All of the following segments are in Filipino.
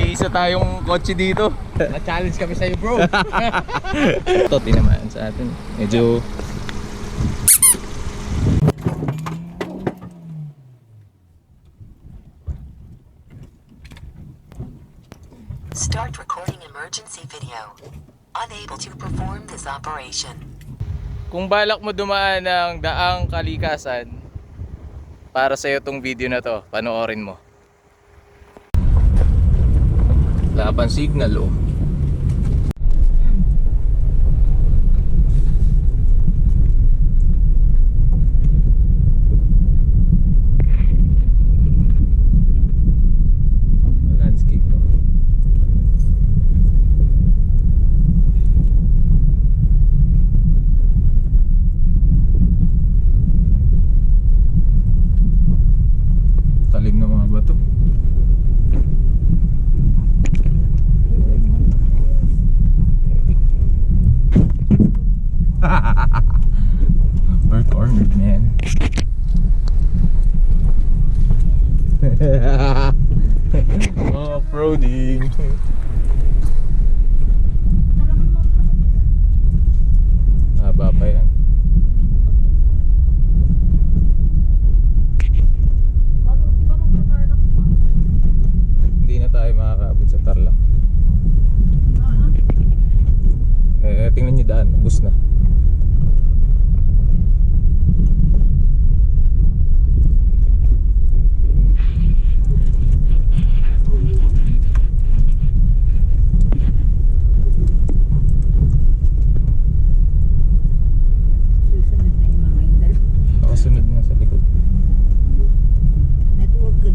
Iisa tayong kotse dito. Na-challenge kami sa'yo, bro. Ito, tinamaan sa atin. Medyo... Start recording emergency video. Unable to perform this operation. Kung balak mo dumaan ng daang kalikasan, para sa'yo tong video na to, panoorin mo. Laban signal oh. Landscape oh. Talim ng mga bato. We're cornered, man. Off-roading. Haba pa yan. Hindi na tayo makakaabot sa Tarlac. Tingnan nyo daan, bus na. Nakasunod na sa likod. Network.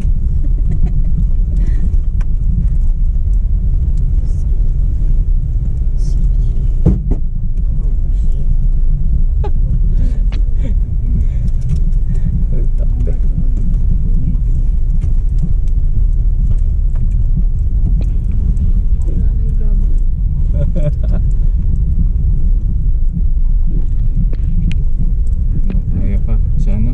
Takbe. Kaya pa, siya no?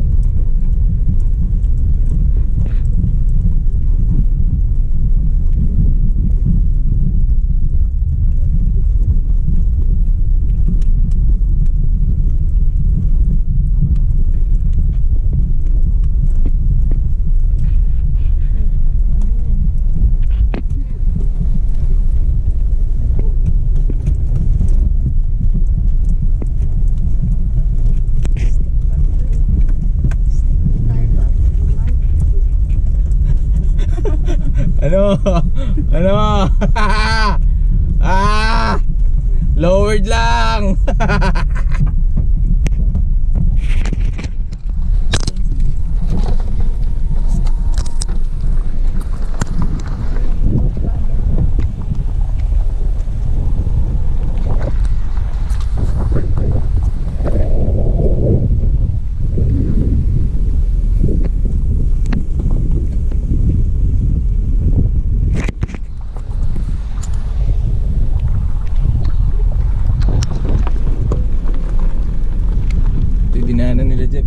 Ano? Ano? Lowered lang. Dinaanan nila Jeff.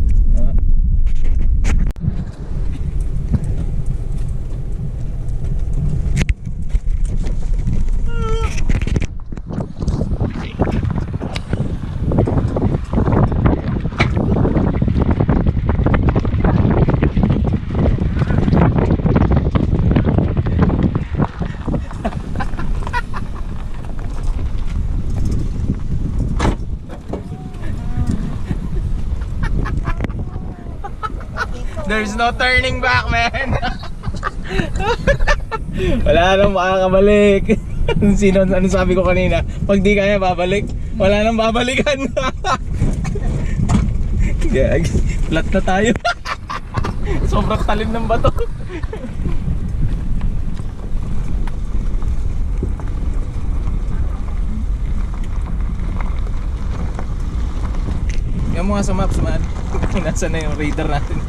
There's no turning back, man. Wala nang makakabalik. Sino, ano sabi ko kanina? Pag di kaya babalik, wala nang babalikan. Gag, flat na tayo. Sobrang talim ng bato. Yan mo nga sa maps, man. Nasaan na yung radar natin?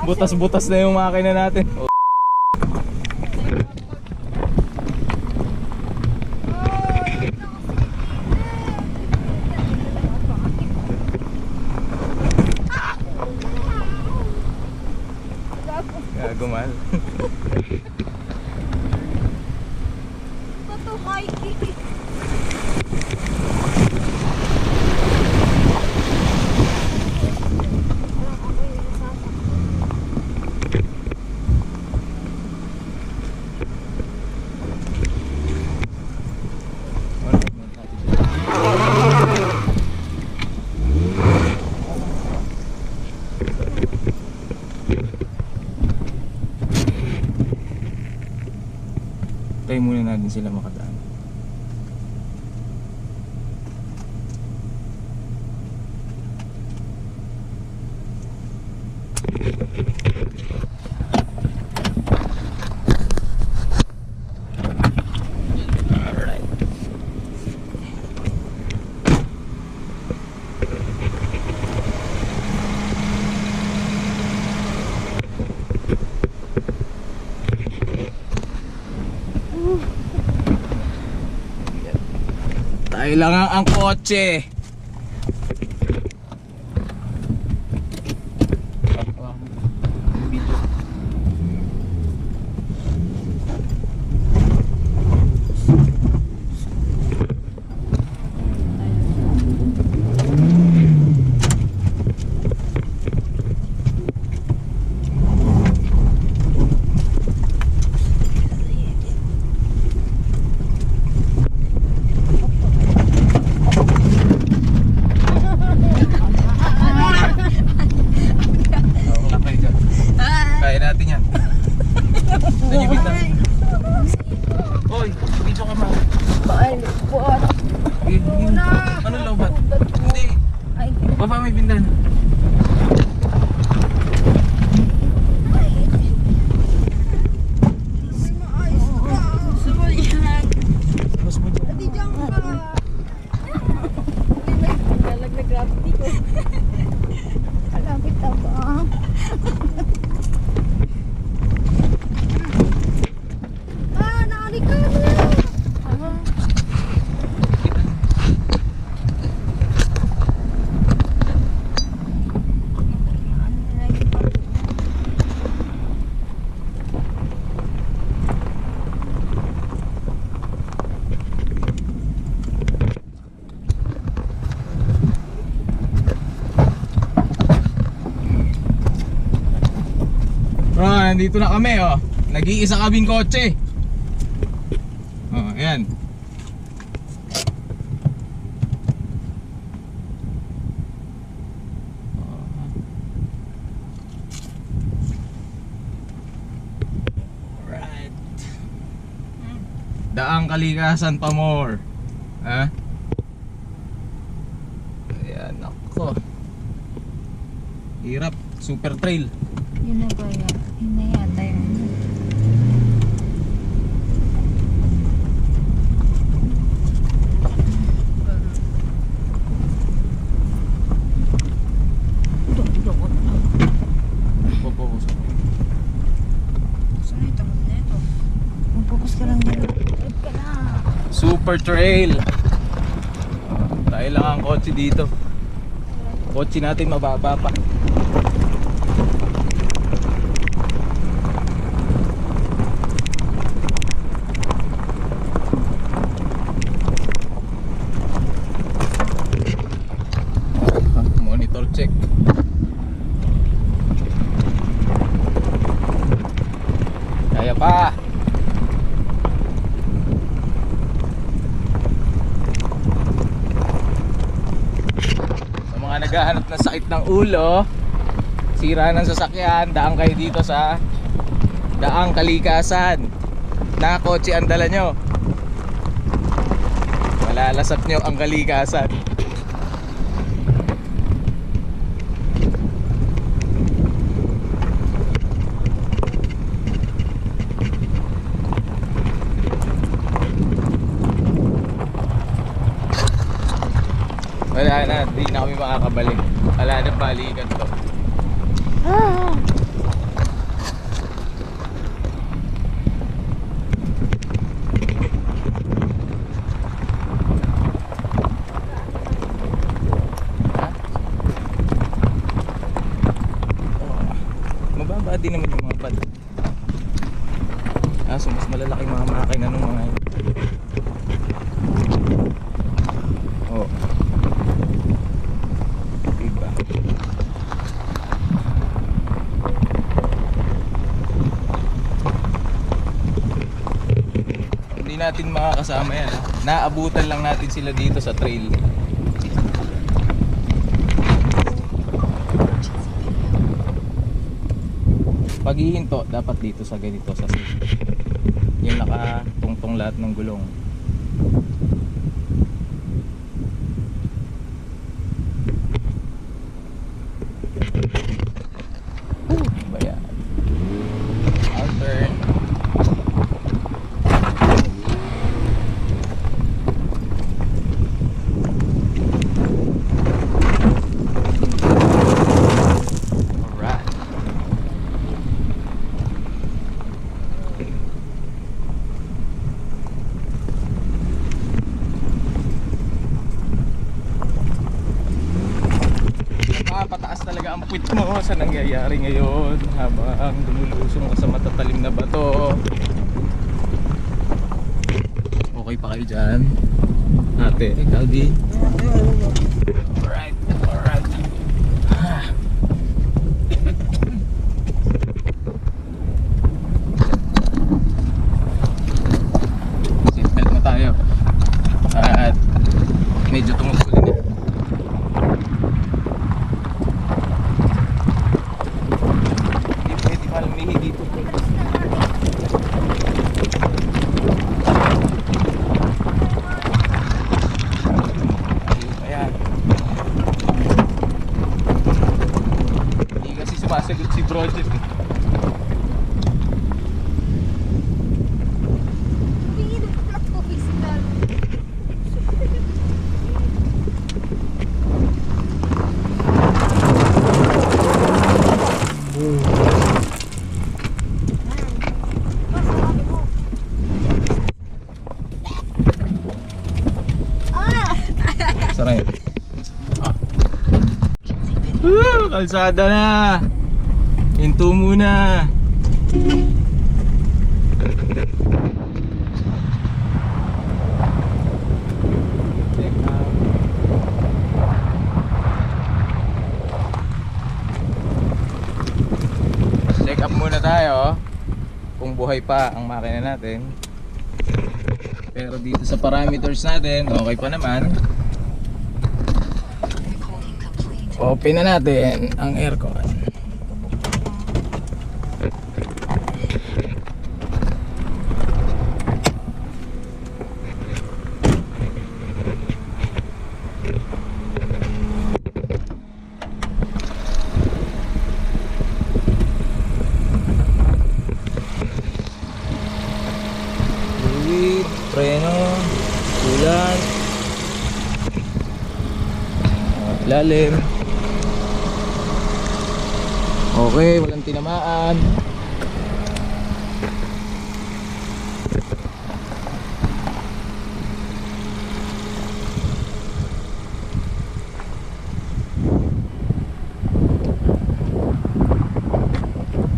Butas-butas na yung makina natin. din sila makadaan. Alright. Tayo lang ang kotse. Kaya natin yan. Nanyo bigla. Oy, dito ka ma. Ano lawbat? Hindi. Baba may bindana. Mas mo dyan. Malapit na ba? Nakalikan na! Nandito na kami oh. Nag-iisa kaming kotse. Oh, ayan. Alright. Daang Kalikasan pa more. Ha? Ayan ako. Hirap, super trail. Yun na ba yan? Yun na yata yun. Focus. Saan yung takot na ito? Mag-focus ka lang dito. Trip ka na. Super trail. Tayo lang ang kotse dito. Kotse natin mababa pa. Monitor check. Kaya pa. Sa mga naghahanap ng sakit ng ulo, sira ng sasakyan, daan kayo dito sa Daang Kalikasan. Na kotse ang dala nyo, malalasap nyo ang kalikasan. Wala na, di na kami makakabalik. Wala na balikan to. Mababa din naman yung mga pad. So mas malalaki mga makina nung mga yun. Oh. Diba? Hindi natin makakasama yan. Naabutan lang natin sila dito sa trail. Paghihinto dapat dito sa ganito sa safety. yung nakatungtong lahat ng gulong. Ba yan? I'll turn. Alright. Pataas talaga ang puwit mo sa nangyayari ngayon habang lumulusong ka sa matatalim na bato. Okay pa kayo dyan? Ate, Calvin? Alright, alright. Seatbelt na tayo. At medyo tumutuloy na. Hindi pwede malamihi dito. Ayan. Hindi kasi sumasagot si Project eh. Sarang yun. Kalsada na. Hinto muna. Check up muna tayo kung buhay pa ang makina natin. Pero dito sa parameters natin, okay pa naman. Open na natin ang aircon. Fluid, preno, ulan, lalim. Okay, walang tinamaan.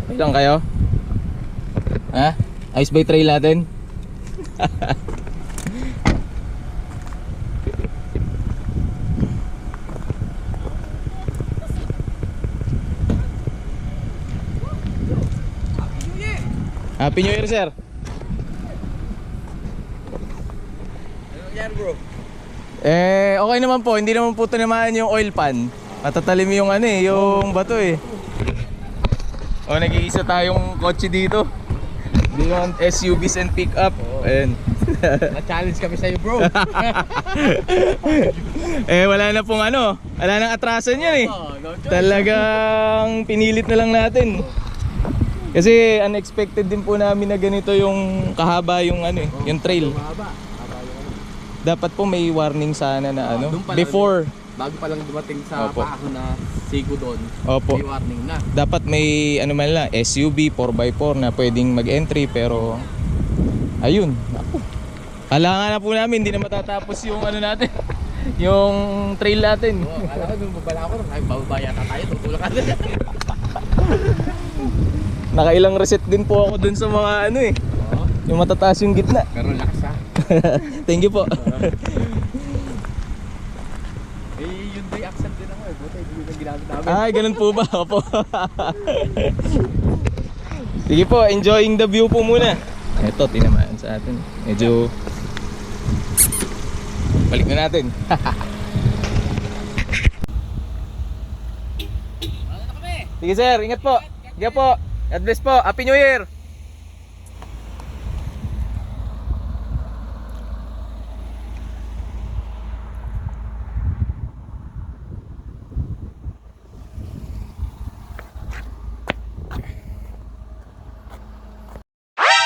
Okay lang kayo? Ha? Ayos ba yung trail natin? Happy New Year, sir. Ano yan, bro? Okay naman po, hindi naman po tinamaan yung oil pan. Matatalim yung ano eh, yung bato eh. Nag-iisa tayong kotse dito. Hindi naman SUVs and pick-up. Ayan. Na-challenge kami sa'yo, bro. Wala na pong ano, wala nang atrasan yan eh. No choice. Talagang pinilit na lang natin. Kasi unexpected din po namin na ganito yung kahaba yung ano eh, yung trail. Mahaba. Dapat po may warning sana na ano, Doon pa lang, before. Bago pa lang dumating sa Opo. paako na sigo doon, Opo. may warning na. Dapat may ano man lang, SUV 4x4 na pwedeng mag-entry pero ayun, ako. Kailangan na po namin, hindi na matatapos yung ano natin, yung trail natin. Oo, alam ko, nung babala ako, ay bababa yata tayo, tutulak ka din. Nakailang reset din po ako dun sa mga ano eh, Oo, yung matataas yung gitna. pero laksa. Thank you po. Yun ba accept din ako eh, buta hindi yung ginamit namin. Ay, ganun po ba? Opo. Sige po, enjoying the view po muna. Ito, tinamaan sa atin. Medyo balik na natin. Sige sir, ingat po. Sige po. God bless po. Happy New Year.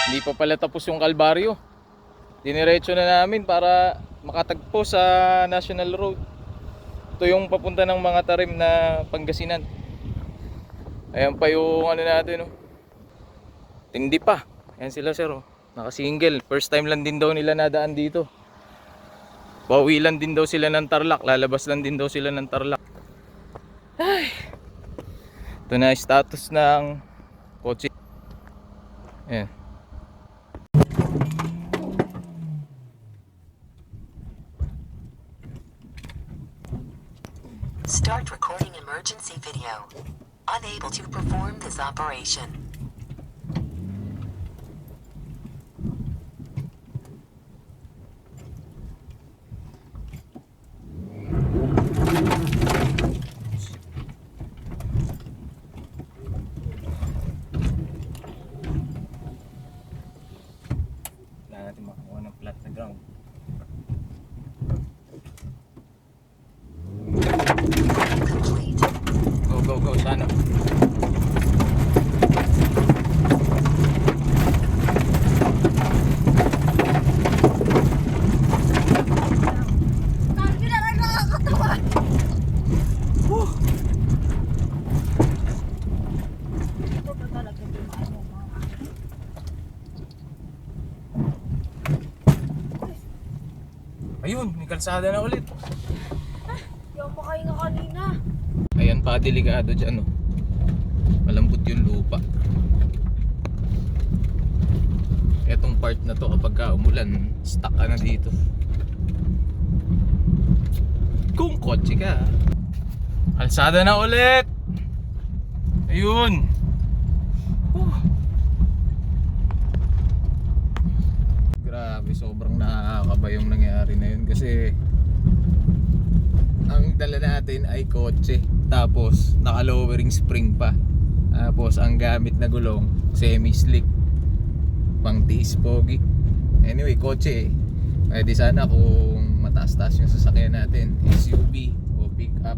Hindi pa pala tapos yung kalbaryo. Diniretso na namin para makatagpo sa National Road. Ito yung papunta ng mga tarim na Pangasinan. Ayan pa yung ano natin, oh. Tindi pa. Ayan sila, sir, oh. Naka-single. First time lang din daw nila nadaan dito. Pauwi lang din daw sila ng Tarlac. Lalabas lang din daw sila ng Tarlac. Ay. Ito na yung status ng kotse. Ayan. Start recording emergency video. Unable to perform this operation. Wala natin makakuha ng flat sa ground. Complete. Go, sana. Ayun, may kalsada na ulit. Yung makahinga kanina. Ayan pa, delikado dyan, oh. Malambot yung lupa. Etong part na to kapag umulan, stuck ka na dito. Kung kotse ka. Kalsada na ulit. Ayun. Grabe, sobrang nakakaba yung nangyari na yun kasi ang dala natin ay kotse, tapos naka lowering spring pa, tapos ang gamit na gulong semi-slick, pang tiis pogi. Anyway, kotse, pwede sana kung mataas-taas yung sasakyan natin, SUV o pick-up.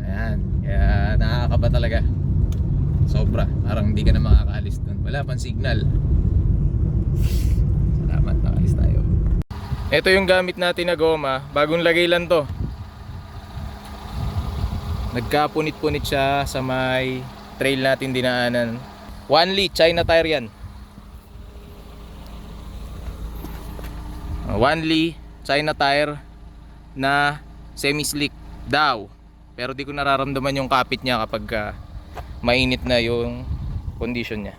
Ayan, kaya nakakaba talaga. Sobra, parang hindi ka na makakaalis dun, wala pang signal. Salamat, nakalis tayo. Ito yung gamit natin na goma, bagong lagay lang to. Nagkapunit-punit siya sa may trail natin dinaanan. Wanli, China tire yan. Wanli, China tire na semi-slick daw. Pero di ko nararamdaman yung kapit niya kapag mainit na yung condition niya.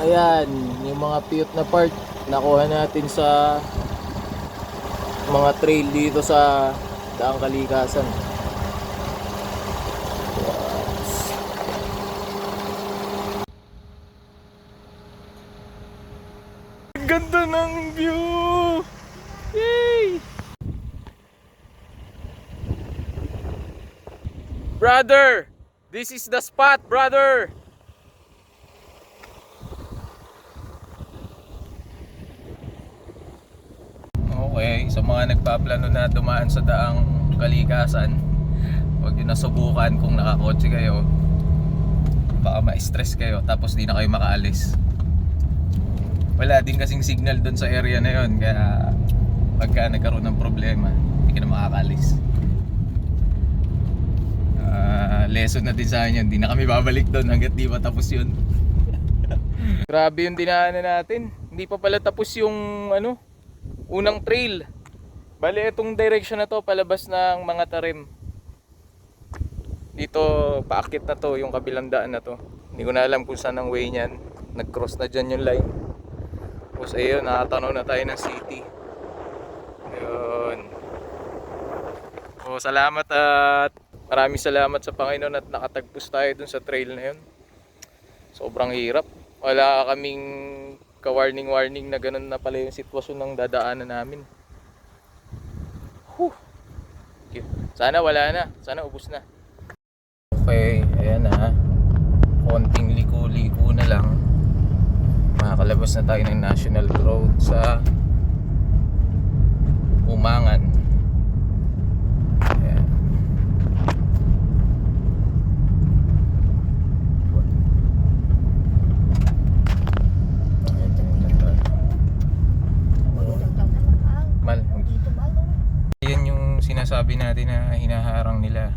Ayan, yung mga piyot na part nakuha natin sa mga trail dito sa Daang Kalikasan. Ganda ng view! Yay! Brother! This is the spot, brother! Okay, sa mga nagpaplano na dumaan sa Daang Kalikasan, huwag nyo nasubukan kung nakakotse kayo. Baka ma-stress kayo tapos di na kayo makaalis. Wala din kasing signal doon sa area na yon, kaya pagka nagkaroon ng problema hindi ka na makakaalis. Lesson na din sa inyo, hindi na kami babalik doon hanggat di matapos yun. Grabe yung dinaanan natin, hindi pa pala tapos yung unang trail. Bali, itong direction na to palabas ng mga tarim. Dito paakit na to, yung kabilang daan na to. Hindi ko na alam kung saan ang way niyan. Nag-cross na dyan yung line. Tapos ayun, nakatanaw na tayo ng city. Ayun. So, salamat at maraming salamat sa Panginoon at nakatagpos tayo dun sa trail na yun. Sobrang hirap. Wala kaming ka-warning na ganun na pala yung sitwasyon ng dadaanan namin. Sana wala na, sana ubos na. Okay, ayan na. Konting liko-liko na lang. Makakalabas na tayo ng National Road sa Umangan. Ayan. yan yung sinasabi natin na hinaharang nila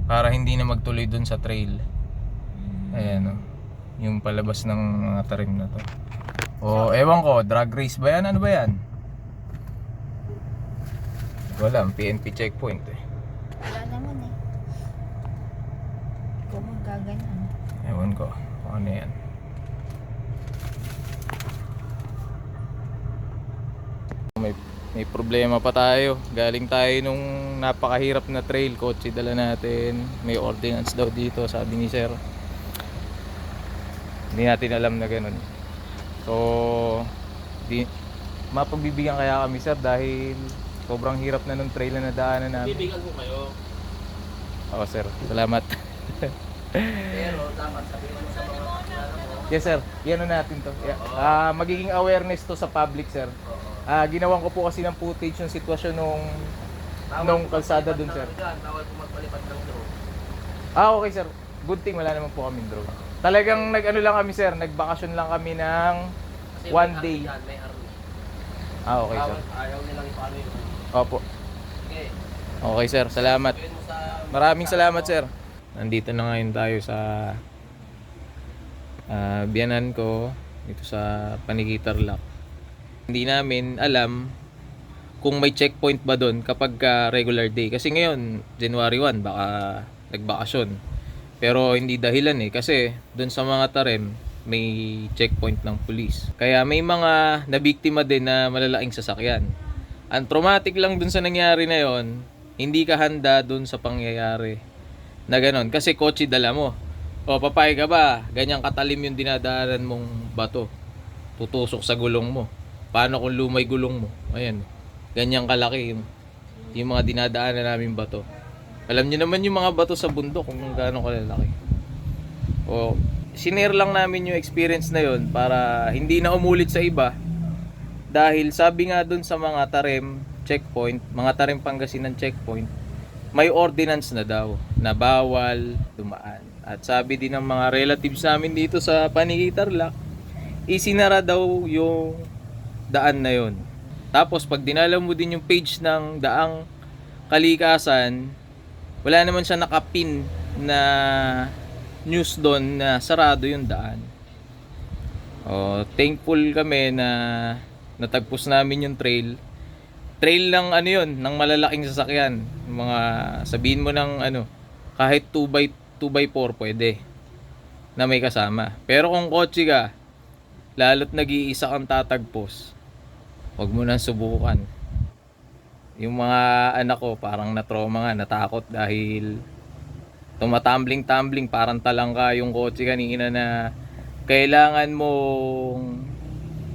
para hindi na magtuloy dun sa trail. Ayan o, yung palabas ng mga tarim na to. O ewan ko, drag race ba yan? Ano ba yan? Wala, PNP checkpoint eh. Wala naman eh. Kung magkaganyan. Ewan ko kung ano yan. May problema pa tayo. Galing tayo nung napakahirap na trail. Kotse dala natin. May ordinance daw dito, sabi ni sir. Hindi natin alam na ganun. So mapagbibigyan kaya kami sir dahil sobrang hirap na nung trail na nadaanan namin. Bibigyan ko kayo. Oo sir, salamat. Pero dapat sabihin mo sa mga Yes sir, yan na natin to. Magiging awareness to sa public sir. Ginawan ko po kasi ng footage yung sitwasyon nung kalsada dun sir. Bawal po magpalipad ng drone. Okay sir, good thing wala naman po kami drone. Talagang nag-ano lang kami sir, nagbakasyon lang kami ng Kasi one may day. army dyan, may army. Okay sir. Ayaw nilang ipano yun. Opo. Okay. Okay sir, salamat. Sabihin mo sa... Maraming salamat sir. Nandito na ngayon tayo sa biyanan ko dito sa Panigtarlac. Hindi namin alam kung may checkpoint ba doon kapag regular day. Kasi ngayon, January 1, baka nagbakasyon. Pero hindi dahilan eh. Kasi doon sa mga tarim, may checkpoint ng pulis. Kaya may mga nabiktima din na malalaking sasakyan. Ang traumatic lang doon sa nangyari na yon, hindi ka handa doon sa pangyayari na ganon. Kasi kotse dala mo. O papayag ka ba? Ganyang katalim yung dinadaanan mong bato. Tutusok sa gulong mo. Paano kung lumay gulong mo? Ayan. Ganyang kalaki yung mga dinadaanan namin bato. Alam niyo naman yung mga bato sa bundok kung gaano kalalaki. O sinare lang namin yung experience na yon para hindi na umulit sa iba. Dahil sabi nga dun sa mga tarim checkpoint, mga tarim Pangasinan checkpoint, may ordinance na daw na bawal dumaan. At sabi din ng mga relatives namin dito sa Panigtarlac, isinara daw yung daan na yon. Tapos pag dinala mo din yung page ng Daang Kalikasan, wala naman siya nakapin na news doon na sarado yung daan. Thankful kami na natagpos namin yung trail. Trail ng ano yun, ng malalaking sasakyan. Mga sabihin mo ng kahit 2x4 pwede na may kasama. Pero kung kotse ka, lalo't nag-iisa kang tatagpos, huwag mo nang subukan. Yung mga anak ko parang na-trauma nga, natakot dahil tumatambling-tambling, parang talangka yung kotse kanina na kailangan mong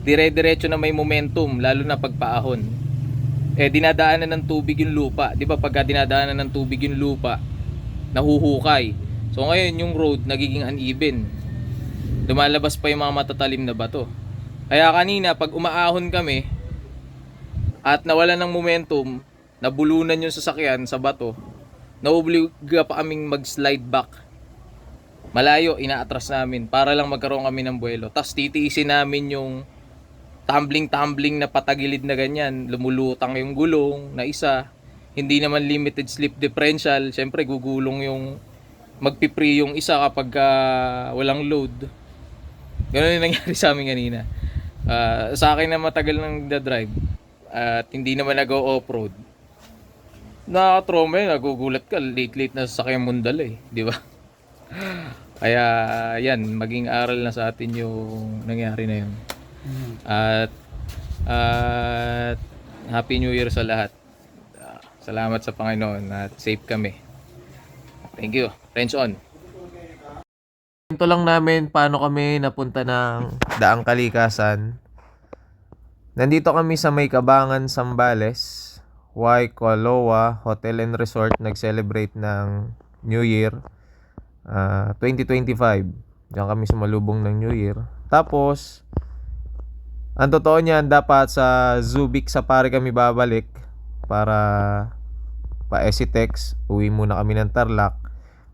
dire-diretso na may momentum, lalo na pagpaahon. Dinadaanan ng tubig yung lupa. Di ba pagka dinadaanan ng tubig yung lupa, nahuhukay. So ngayon yung road nagiging uneven. Lumalabas pa yung mga matatalim na bato. Kaya kanina pag umaahon kami at nawalan ng momentum, nabulunan yung sasakyan sa bato, nauobliga pa kaming mag-slide back. Malayo, inaatras namin para lang magkaroon kami ng buwelo. Tapos titiisin namin yung tumbling na patagilid na ganyan. Lumulutang yung gulong na isa. Hindi naman limited slip differential. Siyempre gugulong yung magpipre yung isa kapag walang load. Ganun yung nangyari sa amin kanina. Sa akin na matagal nang drive at hindi naman nag-off-road, nakaka-trauma yun, nagugulat ka, late na sasakyan mong dala di ba? Kaya yan, maging aral na sa atin yung nangyari na yun. At Happy New Year sa lahat. Salamat sa Panginoon at safe kami. Thank you. Friends on. Ito lang namin paano kami napunta ng Daang Kalikasan. Nandito kami sa May Kabangan, Zambales, Waikoloa Hotel and Resort. Nag-celebrate ng New Year 2025. Diyan kami sumalubong ng New Year. Tapos ang totoo niyan, dapat sa Zubik Safari kami babalik para pa-Esitex. Uwi muna kami ng Tarlac.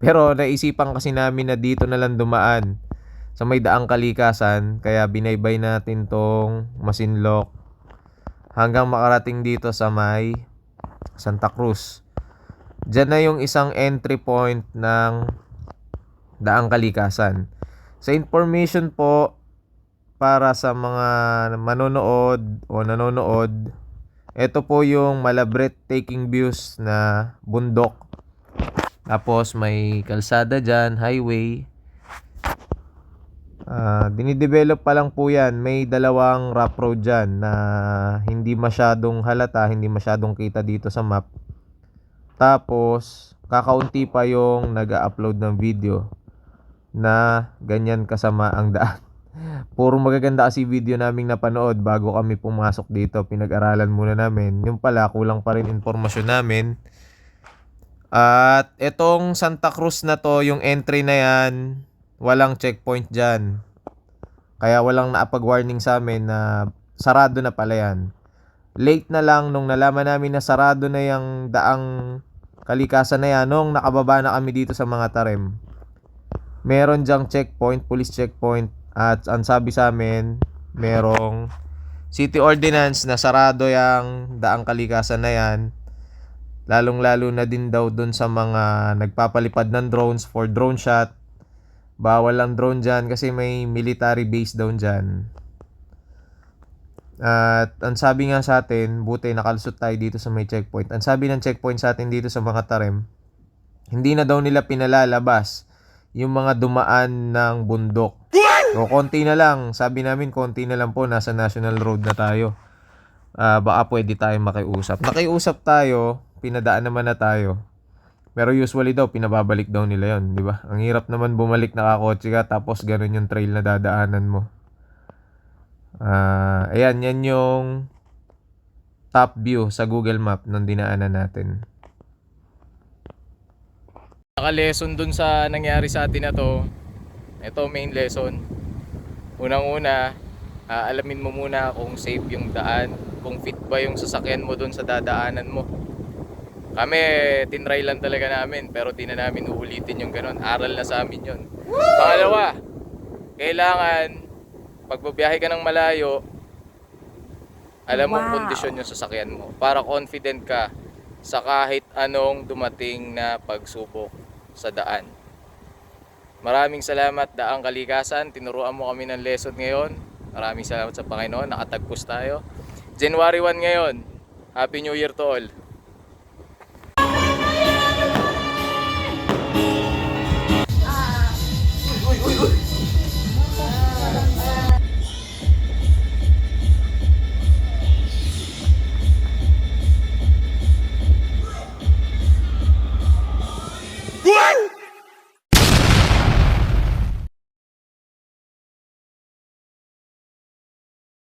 Pero naisipan kasi namin na dito na lang dumaan sa may Daang Kalikasan. Kaya binaybay natin tong Masinloc hanggang makarating dito sa may Santa Cruz. Diyan na yung isang entry point ng Daang Kalikasan. Sa information po, para sa mga manonood o nanonood, ito po yung breathtaking views na bundok. Tapos may kalsada dyan, highway. Dinidevelop pa lang po yan. May dalawang rough road dyan na hindi masyadong halata, hindi masyadong kita dito sa map. Tapos kakaunti pa yung nag-upload ng video na ganyan kasama ang daan. Puro magaganda kasi video naming napanood bago kami pumasok dito. Pinag-aralan muna namin. Yung pala, kulang pa rin informasyon namin. At etong Santa Cruz na to, yung entry na yan, walang checkpoint dyan. Kaya walang naapag-warning sa amin na sarado na pala yan. Late na lang nung nalaman namin na sarado na yung Daang Kalikasan na yan, nung nakababa na kami dito sa mga Tarem. Meron dyang checkpoint, police checkpoint. At ang sabi sa amin, merong city ordinance na sarado yung Daang Kalikasan na yan. Lalong-lalo na din daw dun sa mga nagpapalipad ng drones for drone shot. Bawal ang drone dyan kasi may military base down dyan. At ang sabi nga sa atin, buti nakalusot tayo dito sa may checkpoint. Ang sabi ng checkpoint sa atin dito sa mga Tarem, hindi na daw nila pinalalabas yung mga dumaan ng bundok. O konti na lang, sabi namin konti na lang po, nasa national road na tayo. Baka pwede tayong makiusap. Nakiusap tayo, pinadaan naman na tayo. Pero usually daw, pinababalik daw nila yon, di ba? Ang hirap naman bumalik nakakotse ka, tapos ganun yung trail na dadaanan mo. Ayan, yan yung top view sa Google Map nung dinaanan natin. Naka-lesson dun sa nangyari sa atin na to. Ito main lesson. Unang-una, alamin mo muna kung safe yung daan, kung fit ba yung sasakyan mo dun sa dadaanan mo. Kami, tinry lang talaga namin, pero di na namin uulitin yung ganun. Aral na sa amin yun. Pangalawa, kailangan, pagbabiyahe ka ng malayo, alam mo kondisyon yung sasakyan mo. Para confident ka sa kahit anong dumating na pagsubok sa daan. Maraming salamat, Daang Kalikasan. Tinuruan mo kami ng lesson ngayon. Maraming salamat sa Panginoon. Nakatagpos tayo. January 1 ngayon. Happy New Year to all.